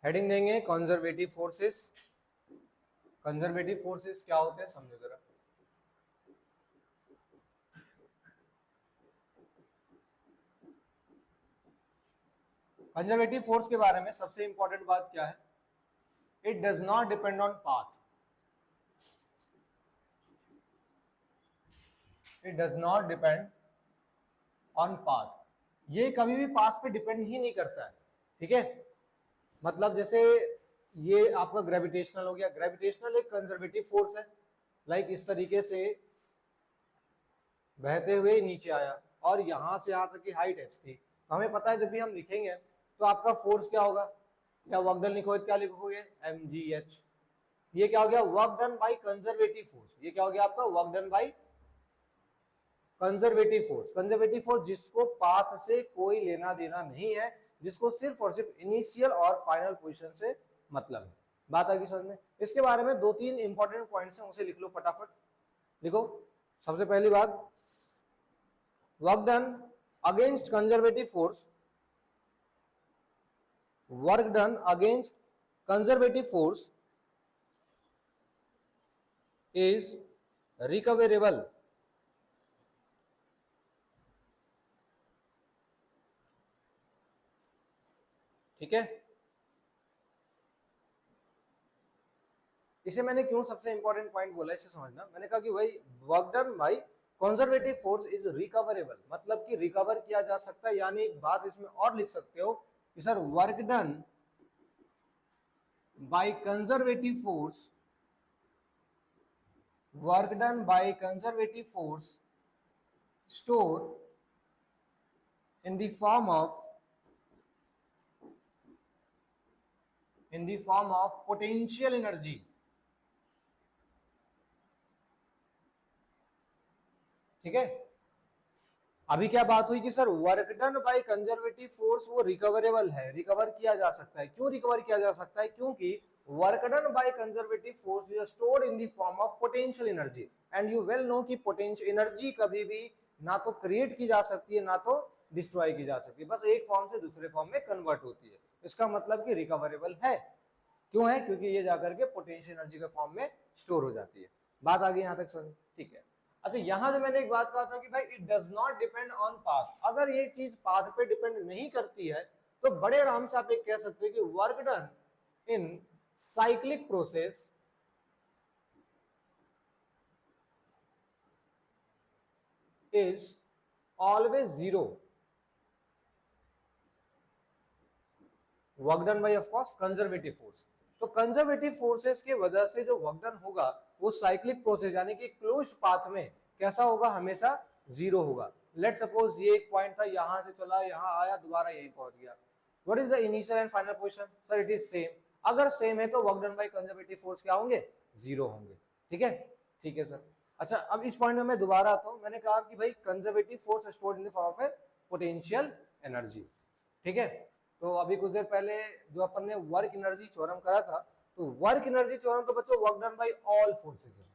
Heading देंगे conservative forces. Conservative forces क्या होते हैं समझो जरा। कंजर्वेटिव फोर्स के बारे में सबसे इंपॉर्टेंट बात क्या है, it does not depend on path. It does not depend on path, ये कभी भी पाथ पे डिपेंड ही नहीं करता है, ठीक है। मतलब जैसे ये आपका ग्रेविटेशनल हो गया, ग्रेविटेशनल एक कंजर्वेटिव फोर्स है, लाइक इस तरीके से बहते हुए नीचे आया और यहां से यहां तक की हाइट h थी, तो हमें पता है जब भी हम लिखेंगे तो आपका फोर्स क्या होगा, या वर्क डन लिखोगे क्या लिखोगे mgh। ये क्या हो गया, work done by conservative force. ये क्या हो गया आपका, work done by conservative force. Conservative force जिसको पाथ से कोई लेना देना नहीं है, जिसको सिर्फ और सिर्फ इनिशियल और फाइनल पोजीशन से मतलब है। बात आ गई समझ में। इसके बारे में दो तीन इंपॉर्टेंट पॉइंट्स हैं, उसे लिख लो फटाफट। लिखो सबसे पहली बात, work done against conservative force, work done against conservative force is recoverable. ठीक है, इसे मैंने क्यों सबसे इंपॉर्टेंट पॉइंट बोला इसे समझना। मैंने कहा कि भाई work done by conservative force is recoverable, मतलब कि रिकवर किया जा सकता है। यानी एक बात इसमें और लिख सकते हो कि sir work done by conservative force, work done by conservative force store in the form of potential energy। ठीक है, अभी क्या बात हुई कि sir work done by conservative force वो रिकवरेबल है, रिकवर किया जा सकता है। क्यों रिकवर किया जा सकता है, क्योंकि work done by conservative force is stored in the form of potential energy. And you well know कि पोटेंशियल एनर्जी कभी भी ना तो क्रिएट की जा सकती है ना तो डिस्ट्रॉय की जा सकती है, बस एक फॉर्म से दूसरे फॉर्म में कन्वर्ट होती है। इसका मतलब कि रिकवरेबल है। क्यों है, क्योंकि ये जाकर के पोटेंशियल एनर्जी के फॉर्म में स्टोर हो जाती है। बात आ गई यहां तक समझ, ठीक है। अच्छा, यहां जो मैंने एक बात कहा था कि भाई it does not depend on path, अगर ये चीज पाथ पे डिपेंड नहीं करती है तो बड़े आराम से आप एक कह सकते हैं कि work done in cyclic process is always zero. Work done bye of course conservative force, तो कंजर्वेटिव फोर्सेस की वजह से जो वर्क डन होगा वो साइक्लिक प्रोसेस यानी कि क्लोज्ड पाथ में कैसा होगा, हमेशा जीरो होगा। लेट सपोज ये एक पॉइंट था, यहां से चला यहां आया दोबारा यहीं पहुंच गया। What is the initial and final position, sir it is same. अगर सेम है तो work done by conservative force क्या होंगे, जीरो होंगे। ठीक है, ठीक है सर। अच्छा, अब इस पॉइंट में मैं दोबारा आता हूं। मैंने कहा कि भाई conservative force stored in the form of potential energy. ठीक है, तो अभी कुछ देर पहले जो अपन ने वर्क एनर्जी थ्योरम करा था, तो वर्क एनर्जी थ्योरम तो बच्चों work done by all forces है।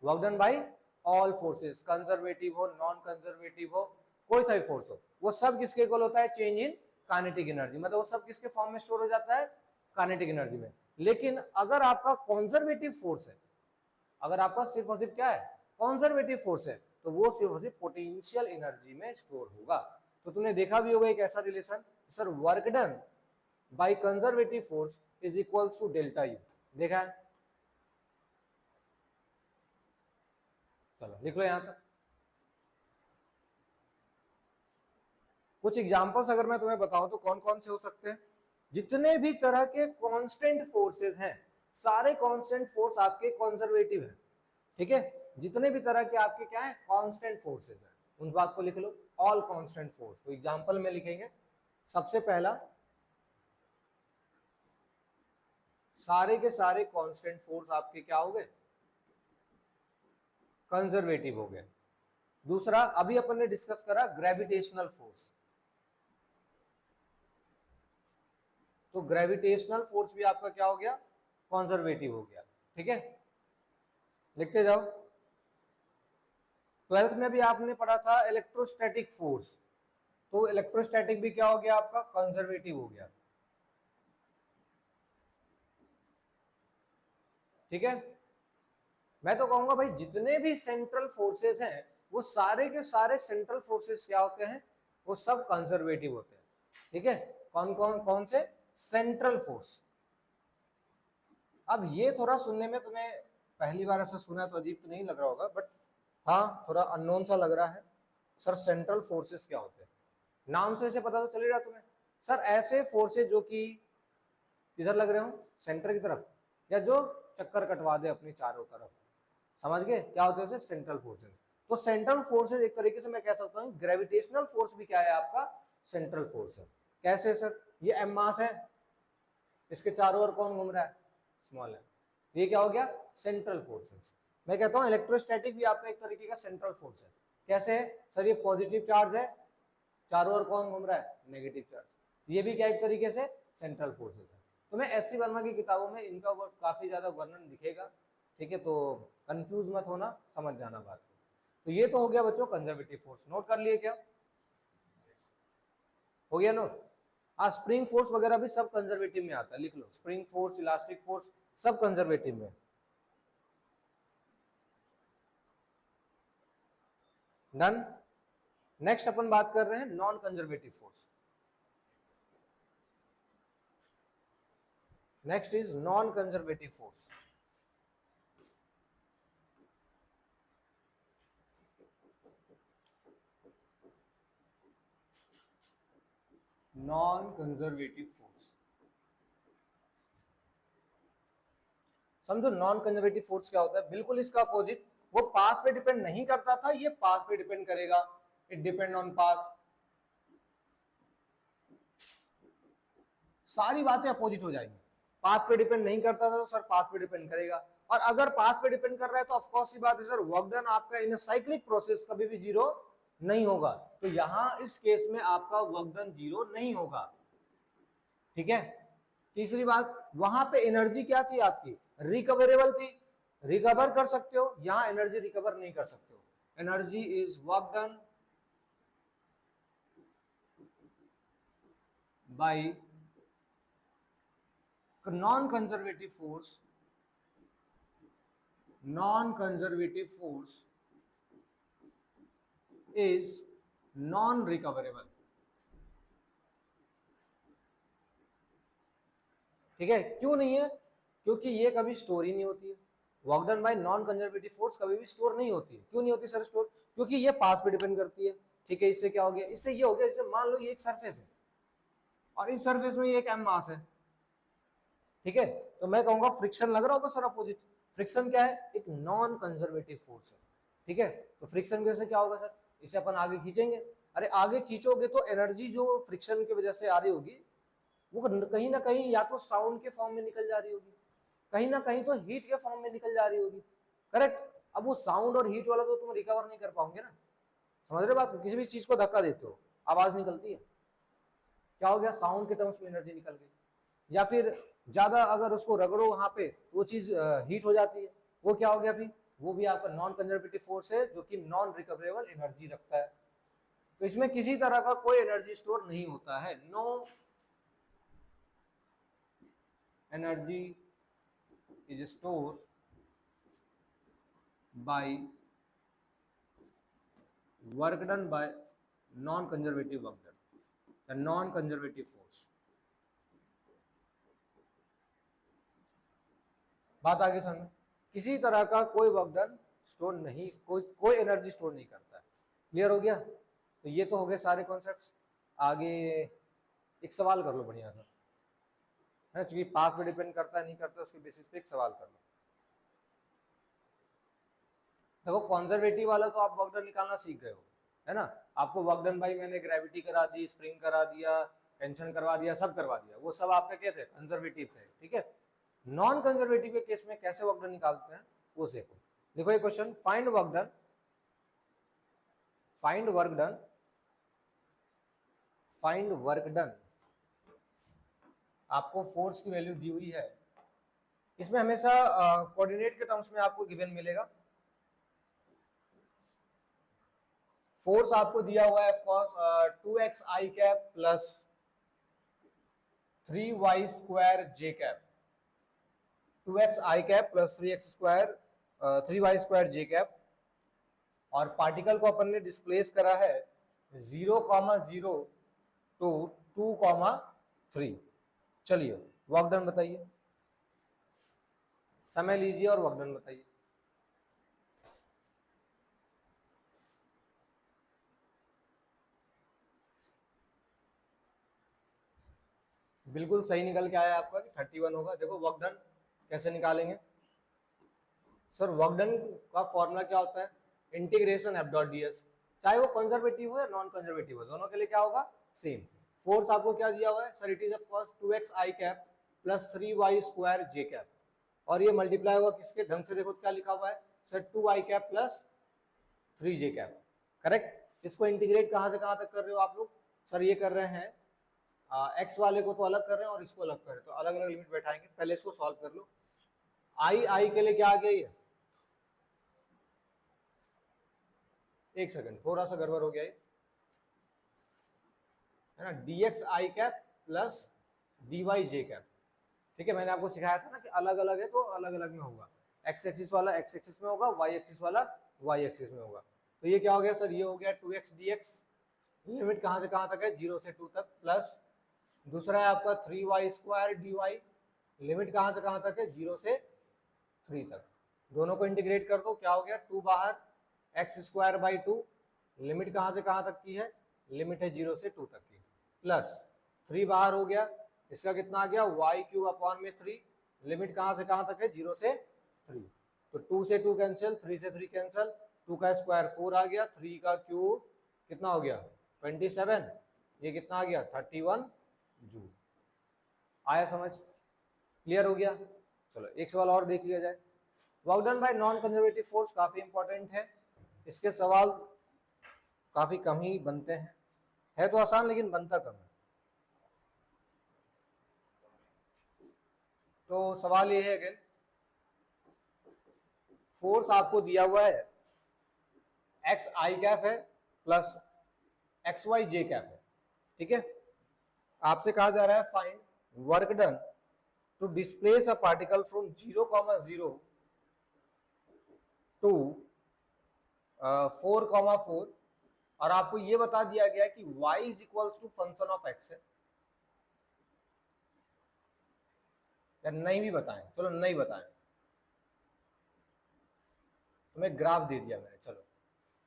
Work done by all forces, conservative हो नॉन कंजर्वेटिव हो कोई सा भी फोर्स हो, वो सब किसके इक्वल होता है, चेंज इन काइनेटिक एनर्जी। मतलब वो सब किसके फॉर्म में स्टोर हो जाता है, काइनेटिक एनर्जी में। लेकिन अगर आपका कंजर्वेटिव फोर्स है, अगर आपका सिर्फ और सिर्फ क्या है, कंजर्वेटिव फोर्स है, तो वो सिर्फ और सिर्फ पोटेंशियल एनर्जी में स्टोर होगा। तो तुमने देखा भी होगा एक ऐसा relation, sir work done by conservative force is equals to delta u. देखा है, चलो लिख लो यहां तक। कुछ एग्जांपल्स अगर मैं तुम्हें बताऊं तो कौन कौन से हो सकते हैं। जितने भी तरह के कांस्टेंट फोर्सेस हैं, सारे कांस्टेंट फोर्स आपके कंजर्वेटिव हैं। ठीक है, जितने भी तरह के आपके क्या है कांस्टेंट फोर्सेस हैं, उन बात को लिख लो, ऑल कांस्टेंट फोर्स। तो एग्जांपल में लिखेंगे, सबसे पहला सारे के सारे कांस्टेंट फोर्स आपके क्या हो गए, कंजर्वेटिव हो गए। दूसरा, अभी अपन ने डिस्कस करा ग्रेविटेशनल फोर्स, तो ग्रेविटेशनल फोर्स भी आपका क्या हो गया, कंजर्वेटिव हो गया। ठीक है, लिखते जाओ। 12th में भी आपने पढ़ा था इलेक्ट्रोस्टैटिक फोर्स, तो इलेक्ट्रोस्टैटिक भी क्या हो गया आपका, कंजर्वेटिव हो गया। ठीक है, मैं तो कहूंगा भाई जितने भी सेंट्रल फोर्सेस हैं वो सारे के सारे सेंट्रल फोर्सेस क्या होते हैं, वो सब कंजर्वेटिव होते हैं। ठीक है, कौन कौन कौन से सेंट्रल फोर्स। अब ये थोड़ा सुनने में तुम्हें पहली बार ऐसा सुना तो अजीब तो नहीं लग रहा होगा, बट हाँ थोड़ा अननोन सा लग रहा है। सर सेंट्रल फोर्सेस क्या होते हैं, नाम से इसे पता तो चलेगा तुम्हें। सर ऐसे फोर्सेस जो कि इधर लग रहे हो सेंटर की तरफ, या जो चक्कर कटवा दे अपनी चारों तरफ, समझ गए क्या होते हैं सेंट्रल फोर्सेस। तो सेंट्रल फोर्सेस एक तरीके से मैं कह सकता हूँ ग्रेविटेशनल फोर्स भी क्या है आपका, सेंट्रल फोर्स है। कैसे सर, ये एम मास है, इसके चारों ओर कौन घूम रहा है, स्मॉल है, ये क्या हो गया सेंट्रल फोर्सेस। मैं कहता हूँ इलेक्ट्रोस्टैटिक भी आपका एक तरीके का सेंट्रल फोर्स है। कैसे है सर, ये पॉजिटिव चार्ज है, चारों ओर कौन घूम रहा है, नेगेटिव चार्ज, ये भी क्या एक तरीके से सेंट्रल फोर्सेस है। तो मैं एच सी वर्मा की किताबों में इनका काफी ज्यादा वर्णन दिखेगा। ठीक है, तो कंफ्यूज मत होना, समझ जाना बात को। तो ये तो हो गया बच्चों कंजर्वेटिव फोर्स, नोट कर लिए क्या, हो गया नोट। स्प्रिंग फोर्स वगैरह भी सब कंजर्वेटिव में आता है, लिख लो स्प्रिंग फोर्स, इलास्टिक फोर्स सब कंजर्वेटिव में। डन। नेक्स्ट अपन बात कर रहे हैं non conservative force. Next is non conservative force. Non conservative force, समझो नॉन कंजर्वेटिव फोर्स क्या होता है, बिल्कुल इसका अपोजिट। वो पाथ पे डिपेंड नहीं करता था, ये पाथ पे डिपेंड करेगा, इट डिपेंड ऑन पाथ। सारी बातें अपोजिट हो जाएंगी। पाथ पे डिपेंड नहीं करता था तो सर पाथ पे डिपेंड करेगा, और अगर पाथ पे डिपेंड कर रहा है तो ऑफ कोर्स सी बात है सर वर्क डन आपका इन साइक्लिक प्रोसेस कभी भी जीरो नहीं होगा। तो यहां इस केस में आपका वर्क डन जीरो नहीं होगा। ठीक है, तीसरी बात, वहां पे एनर्जी क्या थी आपकी, रिकवरेबल थी, रिकवर कर सकते हो, यहां एनर्जी रिकवर नहीं कर सकते हो। Energy is work done by non conservative force, non conservative force is non recoverable. ठीक है, क्यों नहीं है, क्योंकि ये कभी स्टोर ही नहीं होती है। Work done by non conservative force कभी भी स्टोर नहीं होती है। क्यों नहीं होती सर स्टोर, क्योंकि ये पाथ पे डिपेंड करती है। ठीक है, इससे क्या हो गया, इससे ये हो गया, जैसे मान लो ये एक सरफेस है और इस सरफेस में ये एक एम मास है। ठीक है, तो मैं कहूंगा फ्रिक्शन लग रहा होगा सर अपोजिट। फ्रिक्शन क्या है, एक नॉन कंजर्वेटिव फोर्स है। ठीक है, तो फ्रिक्शन की वजह से क्या होगा सर, इसे अपन आगे खींचेंगे। अरे आगे खींचोगे तो एनर्जी जो फ्रिक्शन की वजह से आ रही होगी वो कहीं ना कहीं या तो साउंड के फॉर्म में निकल जा रही होगी, कहीं ना कहीं तो हीट के फॉर्म में निकल जा रही होगी। करेक्ट, अब वो साउंड और हीट वाला तो तुम रिकवर नहीं कर पाओगे ना। समझ रहे बात को, किसी भी चीज को धक्का देते हो आवाज निकलती है, क्या हो गया, साउंड के टर्म्स में एनर्जी निकल गई। या फिर ज्यादा अगर उसको रगड़ो वहां पे तो वो चीज हीट हो जाती है, वो क्या हो गया अभी, वो भी आपका नॉन कंजर्वेटिव फोर्स है जो कि नॉन रिकवरेबल एनर्जी रखता है। तो इसमें किसी तरह का कोई एनर्जी स्टोर नहीं होता है, no energy is store by work done by non conservative work done, non conservative force. बात आगे समझ, किसी तरह का कोई वर्क डन स्टोर नहीं, कोई एनर्जी स्टोर नहीं करता है। क्लियर हो गया, तो ये तो हो गए सारे कॉन्सेप्ट्स। आगे एक सवाल कर लो बढ़िया सा है, चूंकि पाथ पे डिपेंड करता है नहीं करता उसके बेसिस पे एक सवाल कर लो। देखो कॉन्जर्वेटिव वाला तो आप वर्क डन निकालना सीख गए हो, है ना। आपको वर्क डन भाई मैंने ग्रेविटी करा दी, स्प्रिंग करा दिया, टेंशन करवा दिया, सब करवा दिया, वो सब आपके क्या थे, कंजर्वेटिव थे। ठीक है, नॉन कंजर्वेटिव के केस में कैसे वर्क डन निकालते हैं वो देखो। देखो ये question, find work done, find work done, find work done, आपको फोर्स की वैल्यू दी हुई है। इसमें हमेशा कोऑर्डिनेट के टर्म्स में आपको गिवन मिलेगा। फोर्स आपको दिया हुआ है of course 2x i cap plus 3y square j cap. 2x I cap plus 3x square 3y square J cap, और पार्टिकल को अपन ने डिस्प्लेस करा है 0,0 टू 2,3। चलिए वर्क डन बताइए, समय लीजिए और वर्क डन बताइए। बिल्कुल सही निकल के आया आपका कि 31 होगा। देखो वर्क डन कैसे निकालेंगे सर, वर्क डन का फॉर्मूला क्या होता है, integration F dot D S, चाहे वो कंजर्वेटिव हो या नॉन कंजर्वेटिव हो, दोनों के लिए क्या होगा सेम। फोर्स आपको क्या दिया हुआ है sir, it is of course 2x I cap plus 3y square J cap, और ये मल्टीप्लाई होगा किसके, ढंग से देखो क्या लिखा हुआ है sir, 2i cap plus 3j cap, correct. इसको इंटीग्रेट कहां से कहां तक कर रहे हो आप लोग सर, ये कर रहे हैं एक्स वाले को तो अलग कर रहे हैं और इसको अलग कर रहे हैं, तो अलग अलग लिमिट बैठाएंगे। पहले इसको सॉल्व कर लो। आई के लिए क्या आ गया, ये एक सेकंड थोड़ा सा गड़बड़ हो गया ये, है ना, dx I cap plus dy j cap, ठीक है। मैंने आपको सिखाया था ना कि अलग अलग है तो अलग अलग में होगा, x एक्सिस वाला x एक्सिस में होगा, y एक्सिस वाला y एक्सिस में होगा। तो ये क्या हो गया सर, ये हो गया 2x dx, लिमिट कहां से कहां तक है 0 से 2 तक, प्लस दूसरा है आपका 3y स्क्वायर dy, लिमिट कहां से कहां तक है 0 से 3 तक। दोनों को इंटीग्रेट कर दो, क्या हो गया 2 बाहर एक्स स्क्वायर बाई 2, लिमिट कहां से कहां तक की है, लिमिट है 0 से 2 तक की, प्लस 3 बाहर हो गया, इसका कितना आ गया वाई क्यूब अपॉन में 3, लिमिट कहां से कहां तक है 0 से 3, तो 2 से 2 कैंसिल, 3 से 3 कैंसिल, 2 का स्क्वायर 4 आ गया, 3 का क्यूब कितना हो गया 27, ये कितना आ गया 31 जूल। आया समझ, क्लियर हो गया। चलो एक सवाल और देख लिया जाए। Work done by non conservative force काफी इंपॉर्टेंट है, इसके सवाल काफी कम ही बनते हैं, है तो आसान लेकिन बनता कम है। तो सवाल ये है अगेन, फोर्स आपको दिया हुआ है एक्स आई कैप है plus x y j cap है, ठीक है। आपसे कहा जा रहा है find work done to displace a particle from 0,0 to 4,4, और आपको ये बता दिया गया कि y is equals to function of x है, या नहीं भी बताएं, चलो नहीं बताएं, तुम्हें ग्राफ दे दिया मैंने, चलो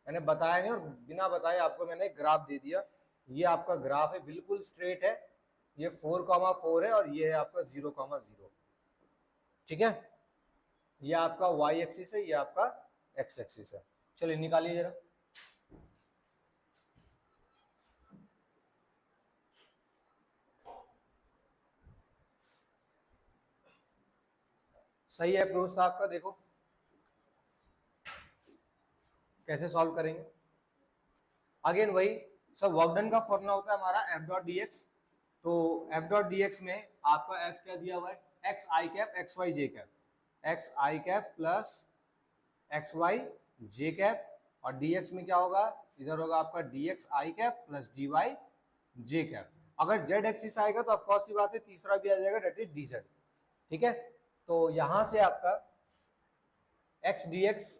मैंने बताया नहीं और बिना बताए आपको मैंने ग्राफ दे दिया। ये आपका ग्राफ है, बिल्कुल स्ट्रेट है, ये 4,4 है और ये है आपका 0,0, ठीक है। ये आपका y एक्सिस है, ये आपका x एक्सिस है। चलिए निकालिए जरा, सही है अप्रोच था आपका। देखो कैसे सॉल्व करेंगे, अगेन वही सब, वर्क डन का फॉर्मूला होता है हमारा एफ डॉट डी एक्स, तो एफ डॉट डी एक्स में आपका एफ क्या दिया हुआ है, x i cap x y j cap, x i cap plus x y j cap, और डी एक्स में क्या होगा, इधर होगा आपका D x i cap plus D Y j cap. अगर जेड एक्सिस आएगा तो ऑफकोर्स की बात है तीसरा भी आ जाएगा, डेट इज डी जेड, ठीक है। तो यहां से आपका एक्स डी एक्स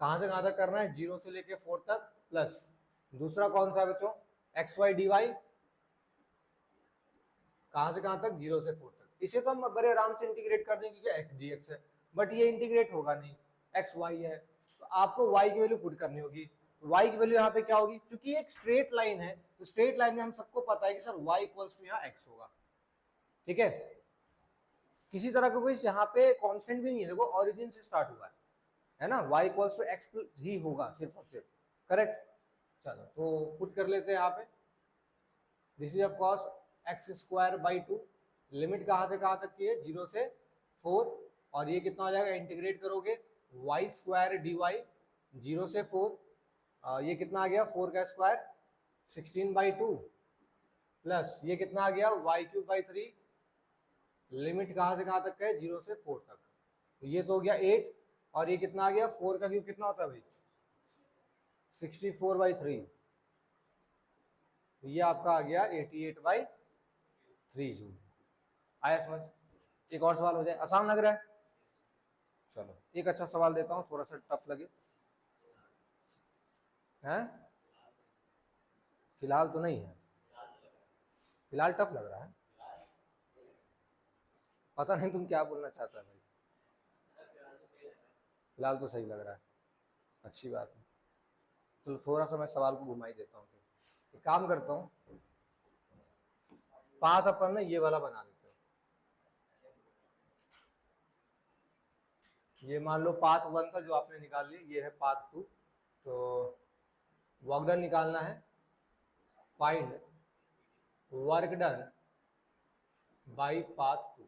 कहां से कहां तक करना है, 0 से लेके 4 तक, प्लस दूसरा कौन सा है बच्चों, एक्स वाई डी वाई कहां से कहां तक 0 से 4 तक। इसे तो हम बड़े आराम से इंटीग्रेट कर देंगे कि एक्स डी एक्स है, बट ये इंटीग्रेट होगा नहीं, एक्स वाई है, तो आपको वाई की वैल्यू पुट करनी होगी। वाई की वैल्यू यहाँ पे क्या होगी, क्योंकि एक स्ट्रेट लाइन है तो स्ट्रेट लाइन में हम सबको पता है कि सर वाई इक्वल्स टू यहाँ एक्स होगा, ठीक है। किसी तरह का कोई यहाँ पे कांस्टेंट भी नहीं है, देखो ओरिजिन से स्टार्ट हुआ है ना, y इक्वल्स टू एक्स ही होगा सिर्फ और सिर्फ, करेक्ट। चलो तो पुट कर लेते हैं यहाँ पे, this is of course x square by 2, limit कहाँ से कहाँ तक की है 0 से 4, और ये कितना हो जाएगा, इंटीग्रेट करोगे वाई स्क्वायर डी वाई 0 से 4, ये कितना आ गया 4 का स्क्वायर 16/2, प्लस ये कितना आ गया वाई क्यूब बाई 3, लिमिट कहाँ से कहाँ तक है 0 से 4 तक, तो ये तो हो गया 8, और ये कितना आ गया 4 का क्यूब कितना होता है भाई 64/3, तो ये आपका आ गया 88/3 जूल। आया समझ, एक और सवाल हो जाए, आसान लग रहा है? चलो एक अच्छा सवाल देता हूँ, थोड़ा सा टफ लगे। हैं? फिलहाल तो नहीं है, फिलहाल टफ लग रहा है। पता नहीं तुम क्या बोलना चाहता है भाई। फिलहाल तो सही लग रहा है, अच्छी बात है। चलो थोड़ा सा मैं सवाल को घुमा ही देता हूँ। फिर एक काम करता हूँ, पाथ अपन ना ये वाला बना देते हैं। ये मान लो पाथ 1 था जो आपने निकाल लिया, ये है पाथ 2। तो वर्क डन निकालना है, find work done by path 2।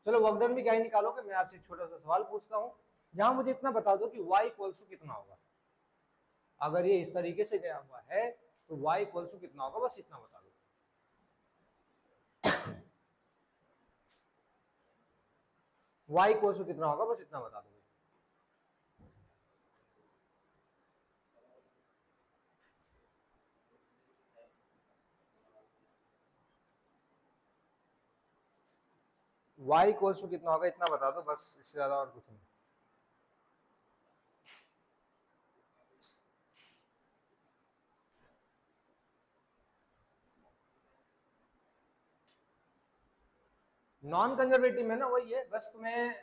चलो वर्क डन भी क्या ही निकालोगे, मैं आपसे छोटा सा सवाल पूछता हूँ, जहां मुझे इतना बता दो कि y इक्वल्स टू कितना होगा। अगर ये इस तरीके से गया हुआ है तो y इक्वल्स टू कितना होगा, बस इतना बता दो। y इक्वल्स टू कितना होगा, बस इतना बता दो। y इक्वल्स टू कितना होगा इतना बता दो, बस इससे ज्यादा और कुछ नहीं। नॉन कंजर्वेटिव में ना वही है, बस तुम्हें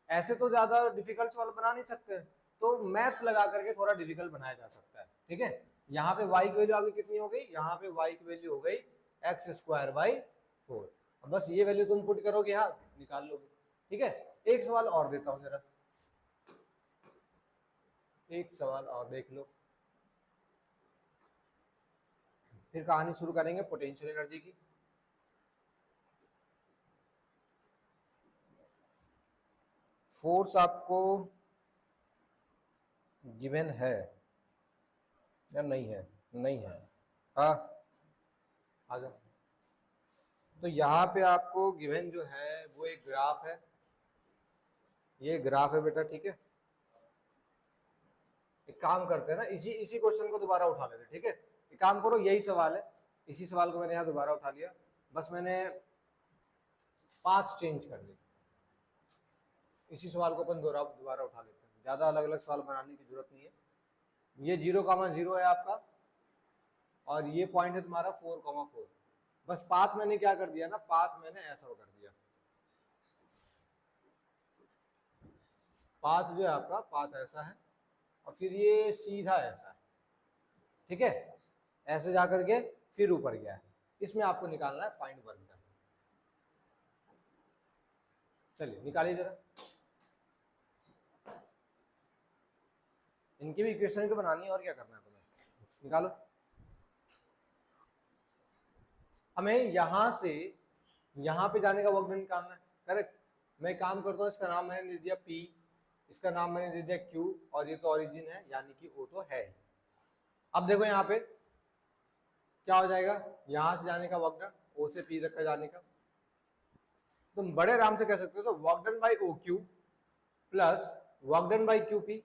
ऐसे तो ज्यादा डिफिकल्ट सवाल बना नहीं सकते, तो मैथ्स लगा करके थोड़ा डिफिकल्ट बनाया जा सकता है। ठीक है, यहाँ पे y की वैल्यू आगे कितनी हो गई, यहाँ पे y की वैल्यू हो गई एक्स स्क्वायर बाई 4। बस ये वैल्यू तुम पुट करोगे, हाँ निकाल लोगे। ठीक है, एक सवाल और देता हूँ जरा, एक सवाल और देख लो, फिर कहानी शुरू करेंगे पोटेंशियल एनर्जी की। फोर्स आपको गिवन है या नहीं है? नहीं है, हाँ आ जाओ। तो यहाँ पे आपको गिवन जो है वो एक ग्राफ है, ये ग्राफ है बेटा। ठीक है, एक काम करते हैं ना, इसी इसी क्वेश्चन को दोबारा उठा लेते हैं। ठीक है, एक काम करो, यही सवाल है, इसी सवाल को मैंने यहाँ दोबारा उठा लिया, बस मैंने पाथ चेंज कर दी। इसी सवाल को अपन दोबारा उठा लेते हैं, ज्यादा अलग अलग सवाल बनाने की जरूरत नहीं है। ये 0,0 है आपका, और ये पॉइंट है तुम्हारा 4,4। बस पाथ मैंने क्या कर दिया ना, पाथ मैंने ऐसा कर दिया। पाथ जो है आपका, पाथ ऐसा है, और फिर ये सीधा ऐसा है। ठीक है, ऐसे जाकर के फिर ऊपर गया है। इसमें आपको निकालना है फाइंड वर्क डन। चलिए निकालिए जरा, इनकी भी इक्वेशन तो बनानी है, और क्या करना है तुम्हें, निकालो। हमें यहां से यहां पे जाने का वर्क डन निकालना है, करेक्ट। मैं काम करता हूँ, इसका नाम मैंने दे दिया P, इसका नाम मैंने दे दिया Q, और ये तो ओरिजिन है यानी कि O तो है। अब देखो यहाँ पे क्या हो जाएगा, यहां से जाने का वर्क डन, O से P तक का जाने का, तुम बड़े आराम से कह सकते हो work done by OQ plus work done by QP।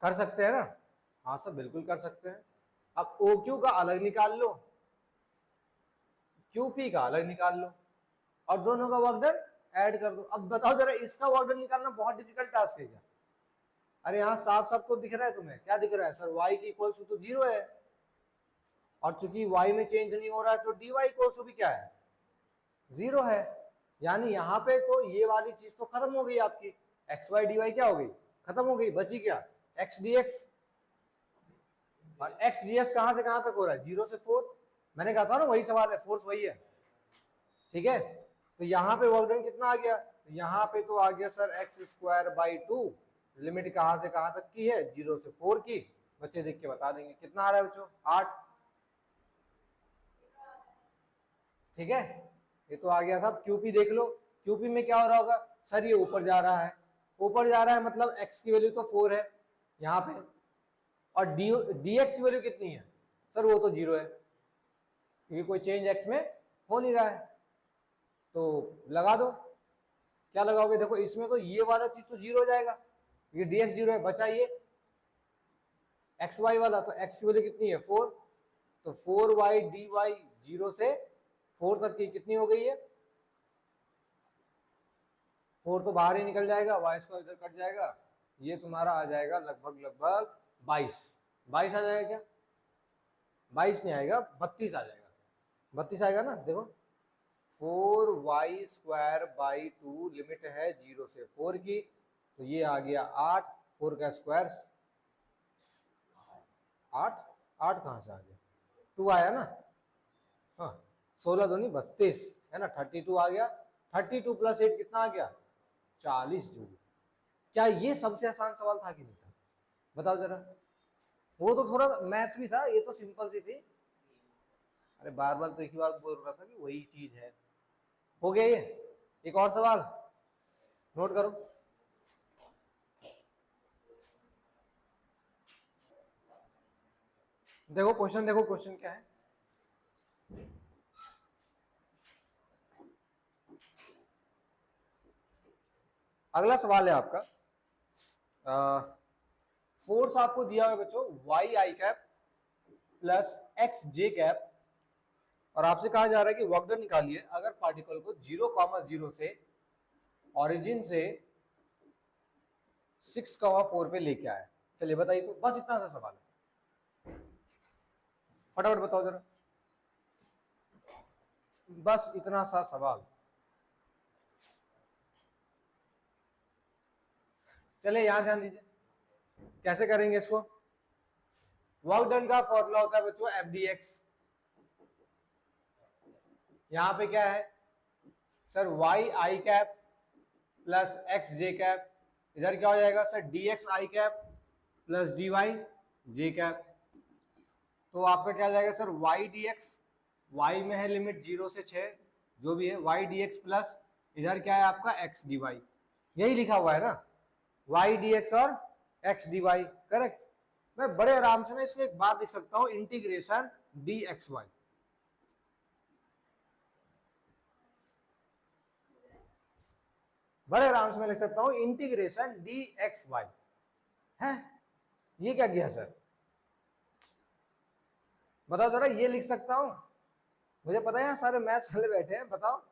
कर सकते हैं ना? हाँ सर बिल्कुल कर सकते हैं। अब OQ का अलग निकाल लो, QP का अलग निकाल लो, और दोनों का वर्क डन ऐड कर दो। अब बताओ जरा, इसका वर्क डन निकालना बहुत डिफिकल्ट टास्क है क्या? अरे यहाँ साफ साफ तो दिख रहा है तुम्हें, क्या दिख रहा है सर, y की इक्वल्स तो 0 है, और चूंकि y में चेंज नहीं हो रहा है तो dy इक्वल्स भी क्या है, 0 है। यानी यहाँ पे तो ये वाली चीज तो खत्म हो गई आपकी, एक्स वाई डी वाई क्या हो गई, खत्म हो गई, बची क्या, एक्स डी एक्स। और एक्स डी एक्स कहां से कहां तक हो रहा है, 0 से 4। मैंने कहा था ना वही सवाल है, फोर्स वही है। ठीक है, तो यहाँ पे वर्क डन कितना आ गया, तो यहाँ पे तो आ गया sir x square by 2। Limit कहां से कहां तक की है, 0 से 4 की। बच्चे देख के बता देंगे कितना आ रहा है बच्चों, 8। ठीक है, ये तो आ गया साहब। क्यूपी देख लो, क्यूपी में क्या हो रहा होगा सर, ये ऊपर जा रहा है, ऊपर जा रहा है मतलब एक्स की वैल्यू तो 4 है यहाँ पे, और डी एक्स की वैल्यू कितनी है सर, वो तो 0 है, क्योंकि कोई चेंज एक्स में हो नहीं रहा है। तो लगा दो, क्या लगाओगे, देखो इसमें तो ये वाला चीज तो 0 हो जाएगा, ये डी एक्स 0 है, बचा ये एक्स वाई वाला, तो एक्स की वैल्यू कितनी है 4, तो 4y dy 0 से 4 तक की कितनी हो गई है 4 तो बाहर ही निकल जाएगा, वाई स्क्वायर इधर कट जाएगा, ये तुम्हारा आ जाएगा लगभग 22 आ जाएगा क्या? 22 नहीं आएगा, 32 आ जाएगा। 32 आएगा ना, देखो 4y² लिमिट है 0 से 4 की, तो ये आ गया 8, 4 का स्क्वायर 8, 8 कहाँ से आ गया, 2 आया ना, हाँ 16 दूनी 32 है ना, 32 आ गया। 32 + 8 कितना आ गया, 40 जूल। क्या ये सबसे आसान सवाल था कि नहीं था, बताओ जरा। वो तो थोड़ा मैथ्स भी था, ये तो सिंपल सी थी। अरे बार बार तो एक ही बात बोल रहा था कि वही चीज है। हो गया ये, एक और सवाल नोट करो। देखो क्वेश्चन, देखो क्वेश्चन क्या है। अगला सवाल है आपका, फोर्स आपको दिया हुआ है बच्चों y_i प्लस x_j, और आपसे कहा जा रहा है कि वर्क डन निकालिए अगर पार्टिकल को 0,0 से ओरिजिन से 6,4 पे लेके आया। चलिए बताइए, तो बस इतना सा सवाल है, फटाफट बताओ जरा, बस इतना सा सवाल। चलिए यहां ध्यान दीजिए, कैसे करेंगे इसको। वर्क डन का फॉर्मूला होता है बच्चों FdX। यहां पे क्या है सर, y_i प्लस x_j, इधर क्या हो जाएगा सर, dx_i प्लस dy_j। तो आपका क्या जाएगा सर, y_dx, y में है लिमिट 0 से 6, जो भी है y_dx प्लस इधर क्या है आपका x_dy, यही लिखा हुआ है ना, y_dx और x_dy, करेक्ट। मैं बड़े आराम से ना इसको एक बात लिख सकता हूं, इंटीग्रेशन dxy, बड़े आराम से मैं लिख सकता हूं इंटीग्रेशन dxy है। ये क्या किया सर, बताओ जरा, ये लिख सकता हूं, मुझे पता है यहाँ सारे मैथ्स वाले बैठे हैं, बताओ।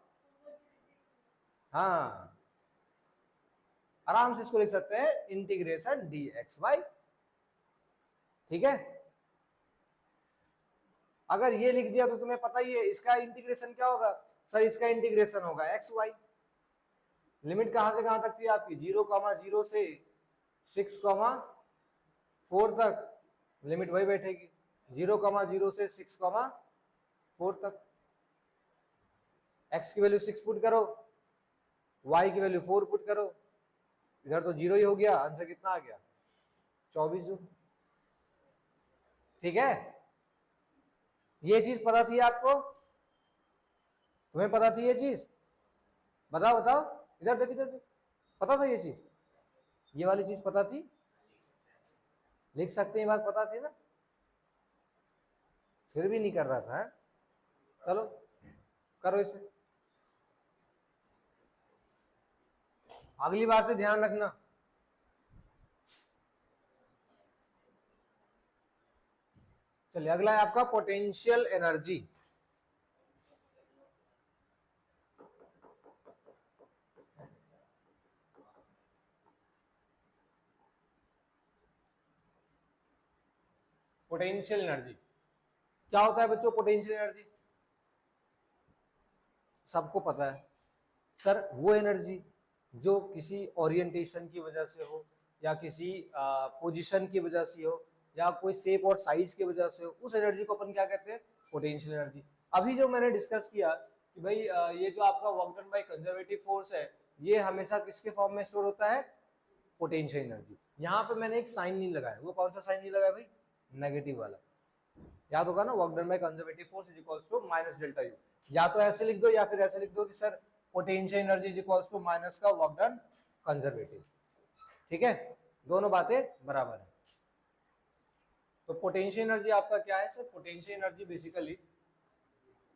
हाँ आराम से इसको लिख सकते हैं इंटीग्रेशन dxy, ठीक है। अगर ये लिख दिया तो तुम्हें पता ही है इसका इंटीग्रेशन क्या होगा सर, इसका इंटीग्रेशन होगा xy। लिमिट कहां से कहां तक थी आपकी, 0,0 से 6,4 तक, लिमिट वही बैठेगी 0,0 से 6,4 तक। x की वैल्यू 6 पुट करो, y की वैल्यू 4 पुट करो, इधर तो 0 ही हो गया, आंसर कितना आ गया, 24 जूल, ठीक है। ये चीज पता थी आपको, तुम्हें पता थी ये चीज, बताओ बताओ, इधर देख इधर देख, पता था ये चीज, ये वाली चीज पता थी, लिख सकते हैं, बात पता थी ना, फिर भी नहीं कर रहा था है? चलो करो इसे, अगली बार से ध्यान रखना। चलिए अगला है आपका पोटेंशियल एनर्जी। पोटेंशियल एनर्जी क्या होता है बच्चों, पोटेंशियल एनर्जी सबको पता है सर, वो एनर्जी जो किसी ओरिएंटेशन की वजह से हो, या किसी पोजीशन की वजह से हो, या कोई शेप और साइज की वजह से हो, उस एनर्जी को अपन क्या कहते हैं, पोटेंशियल एनर्जी। अभी जो मैंने डिस्कस किया कि भाई ये जो आपका work done by conservative force है, ये हमेशा किसके फॉर्म में स्टोर होता है, पोटेंशियल एनर्जी। यहाँ पे मैंने एक साइन नहीं लगाया, वो कौन सा साइन नहीं लगाया भाई, नेगेटिव वाला, याद होगा ना, work done by conservative force is equals to minus delta u. या तो ऐसे लिख दो या फिर ऐसे लिख दो कि sir potential energy is equals to minus का वर्क डन कंजर्वेटिव, ठीक है, दोनों बातें बराबर है। तो पोटेंशियल एनर्जी आपका क्या है sir, potential energy basically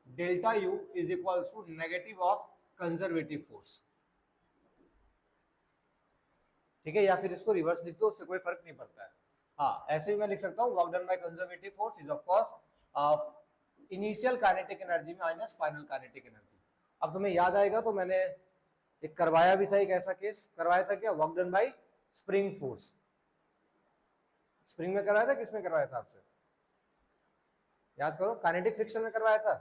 delta u is equals to negative of conservative force, ठीक है, या फिर इसको रिवर्स लिख दो, उससे कोई फर्क नहीं पड़ता है। हाँ ऐसे ही मैं लिख सकता हूँ, work done by conservative force is of course initial kinetic energy minus final kinetic energy. अब तुम्हें याद आएगा तो मैंने एक करवाया भी था, एक ऐसा केस करवाया था क्या, work done bye spring force. Spring में करवाया था, किसमें करवाया था आपसे, याद करो, काइनेटिक फ्रिक्शन में करवाया था।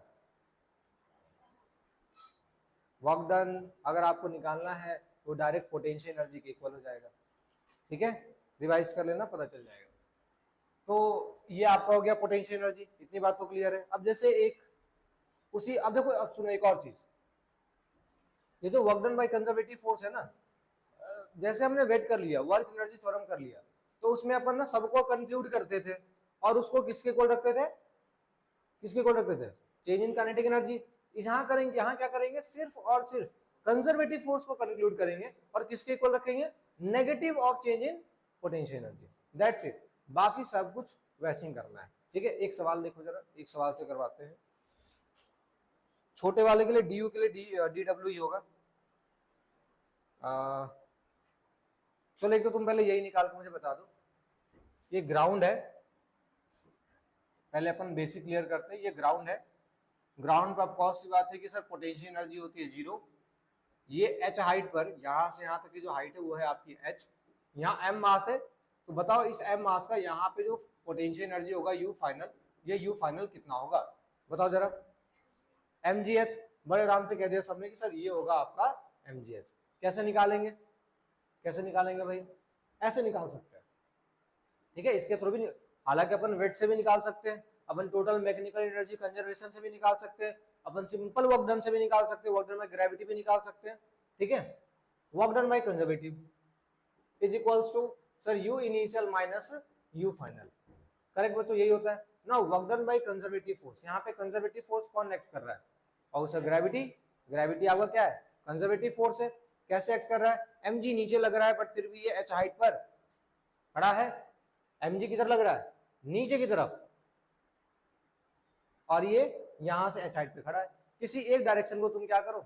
वर्क डन अगर आपको निकालना है वो डायरेक्ट पोटेंशियल एनर्जी के इक्वल हो जाएगा, ठीक है, रिवाइज कर लेना, पता चल जाएगा। तो ये आपका हो गया पोटेंशियल एनर्जी, इतनी बात तो क्लियर है। अब जैसे एक उसी, अब देखो, अब सुनो एक और चीज, ये जो work done by conservative force है ना, जैसे हमने वेट कर लिया, वर्क एनर्जी थ्योरम कर लिया, तो उसमें अपन ना सबको कंक्लूड करते थे और उसको किसके इक्वल रखते थे, किसके इक्वल रखते थे, चेंज इन काइनेटिक एनर्जी। यहाँ करेंगे, यहाँ क्या करेंगे, सिर्फ और सिर्फ कंजर्वेटिव फोर्स को कंक्लूड करेंगे और किसके इक्वल रखेंगे, negative of change in potential energy, that's it. बाकी सब कुछ वैसे ही करना है, ठीक है। एक सवाल देखो जरा, एक सवाल से करवाते हैं। छोटे वाले के लिए डी के लिए डी डब्ल्यू ही होगा। चलो एक तो तुम पहले यही निकाल के मुझे बता दो, ये ग्राउंड है, पहले अपन बेसिक क्लियर करते हैं, ये ग्राउंड है। ग्राउंड पर कॉस्ट की बात है कि सर पोटेंशियल एनर्जी होती है 0, ये h हाइट पर, यहाँ से यहाँ तक की जो हाइट है वो है आपकी h, यहाँ m मास है, तो बताओ इस m मास का यहाँ पे जो पोटेंशियल एनर्जी होगा u फाइनल, ये u फाइनल कितना होगा, बताओ जरा। mgh, बड़े आराम से कह दिया सबने कि सर ये होगा आपका mgh। कैसे निकालेंगे, कैसे निकालेंगे भाई, ऐसे निकाल सकते हैं, ठीक है, इसके थ्रू भी, हालांकि अपन वेट से भी निकाल सकते हैं, अपन टोटल मैकेनिकल एनर्जी कंजर्वेशन से भी निकाल सकते हैं, अपन सिंपल वर्क डन से भी निकाल सकते हैं, वर्क डन बाय ग्रेविटी भी निकाल सकते हैं, ठीक है। Work done by conservative is equals to sir u initial minus u final, correct बच्चों, यही होता है ना। Work done by conservative force, यहाँ पे कंजर्वेटिव फोर्स कौन एक्ट कर रहा है, और सर ग्रेविटी, ग्रेविटी आपका क्या है, कंजर्वेटिव फोर्स है। कैसे एक्ट कर रहा है, mg नीचे लग रहा है बट फिर भी ये h हाइट पर खड़ा है, mg किधर लग रहा है, नीचे की तरफ, और ये यहां से h हाइट पे खड़ा है। किसी एक डायरेक्शन को तुम क्या करो,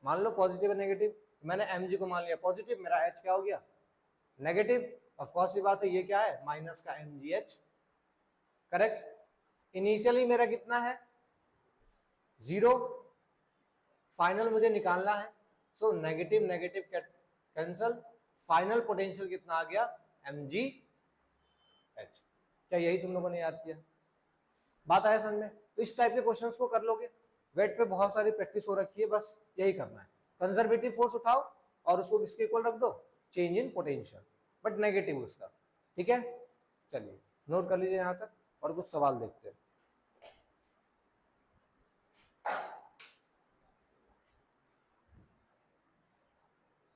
मान लो पॉजिटिव है नेगेटिव, मैंने mg को मान लिया पॉजिटिव, मेरा h क्या हो गया, नेगेटिव, ऑफ कोर्स की बात है, ये क्या है, माइनस का mgh, करेक्ट। इनिशियली मेरा कितना है 0, फाइनल मुझे निकालना है, so negative negative cancel, final potential कितना आ गया, mgh। क्या यही तुम लोगों ने याद किया, बात आया समझ में। तो इस टाइप के क्वेश्चंस को कर लोगे, वेट पे बहुत सारी प्रैक्टिस हो रखी है, बस यही करना है, कंजर्वेटिव फोर्स उठाओ और उसको किसके इक्वल रख दो, change in potential, but negative उसका, ठीक है। चलिए नोट कर लीजिए यहाँ तक और कुछ सवाल देखते हैं।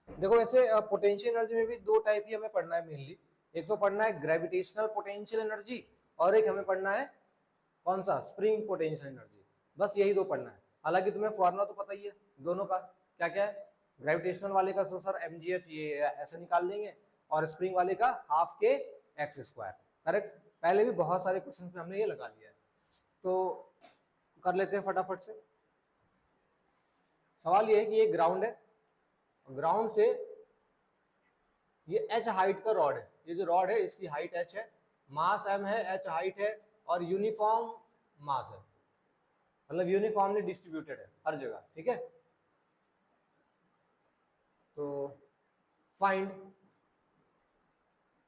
देखो वैसे पोटेंशियल एनर्जी में भी दो टाइप ही हमें पढ़ना है मेनली, एक तो पढ़ना है ग्रेविटेशनल पोटेंशियल एनर्जी और एक हमें पढ़ना है कौन सा, स्प्रिंग पोटेंशियल एनर्जी, बस यही दो पढ़ना है। हालांकि तुम्हें फॉर्मूला तो पता ही है दोनों का, क्या क्या है, ग्रेविटेशनल वाले का तो सर mgh ये ऐसे निकाल लेंगे, और स्प्रिंग वाले का हाफ के एक्स स्क्वायर, करेक्ट। पहले भी बहुत सारे क्वेश्चन में हमने ये लगा लिया है, तो कर लेते हैं फटाफट से। सवाल ये है कि ये ग्राउंड है, ग्राउंड से ये h हाइट का रॉड है, ये जो रॉड है इसकी हाइट h है, मास m है, h हाइट है और यूनिफॉर्म मास है, मतलब यूनिफॉर्मली डिस्ट्रीब्यूटेड है हर जगह, ठीक है। तो find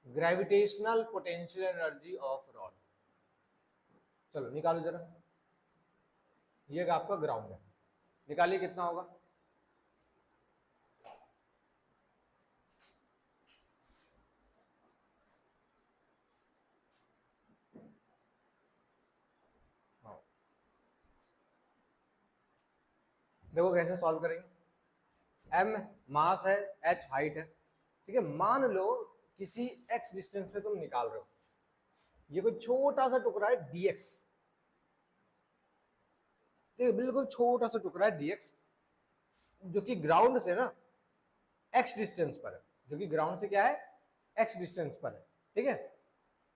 gravitational potential energy of rod, चलो निकालो जरा, ये आपका ग्राउंड है, निकालिए कितना होगा, देखो कैसे सॉल्व करेंगे। m मास है, h हाइट है, ठीक है। मान लो किसी x डिस्टेंस पे तुम निकाल रहे हो, ये कोई छोटा सा टुकड़ा है dx, ठीक है, बिल्कुल छोटा सा टुकड़ा है dx, जो कि ग्राउंड से ना x डिस्टेंस पर है, जो कि ग्राउंड से क्या है, x डिस्टेंस पर है, ठीक है।